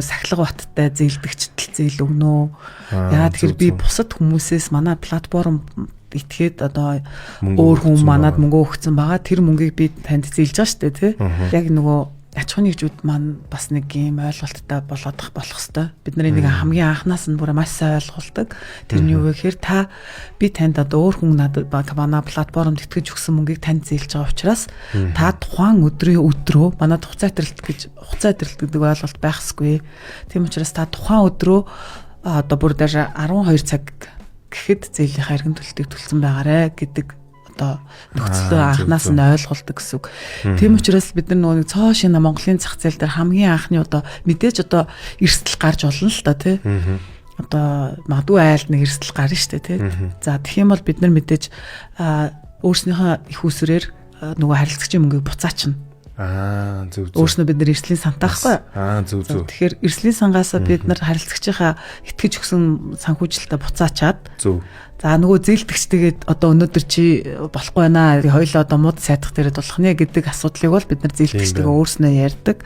сахилга баттай зээлдэгчтэл зээл өгнө. Яагаад тэгэхээр би бусад хүмүүсээс манай платформ итгээд одоо өөр хүн манад мөнгө өгсөн байгаа. Тэр мөнгийг би танд зээлж байгаа шүү дээ, тий. Яг нөгөө аж ахуйн нэгжүүд маань бас нэг юм ойлголттой болох хэвээр. Бид нарын нэг хамгийн анханаас нь бүр маш сайн ойлгуулдаг. Тэрний юу вэ гэхээр та би танд одоо өөр хүн надад манай платформд итгэж өгсөн мөнгийг танд зээлж байгаа учраас та тухайн өдрөө манад хугацаа хэтрэлт гэдэг ойлголт байх ёсгүй. Тийм учраас та тухайн өдрөө одоо бүр даже 12 цаг гэхэд зээлийнхаа эргэн төлөлтийг төлсөн байгаарэ гэдэг одоо нөхцөлөө анханаас нь ойлгуулдаг гэсэн үг. Тийм учраас бид нар нөгөө цоо шинэ Монголын зах зээл дээр хамгийн анхны одоо мэдээж одоо эрсдэл гарч болно л та тий. Одоо магадгүй айлд нэг эрсдэл гарна шүү дээ тий. За тэгэх юм бол бид нар мэдээж өөрснийхөө их усрээр нөгөө харилцагчийн мөнгийг буцаачна. Зөв. Өөрснөө бид нар эрсдлийн сантаахгүй. Зөв. Тэгэхээр эрсдлийн сангаас бид нар харилцагчийнхаа итгэж өгсөн санхүүжилтээ буцаачаад. Зөв. За нөгөө зээлдэгчтэйгээд одоо өнөөдөр чи болохгүй байна. Хоёлоо одоо мууд сайтах дээрээ болох нэ гэдэг асуудлыг бол бид нар зээлдэгчтэйгээ өөрснөө ярьдаг.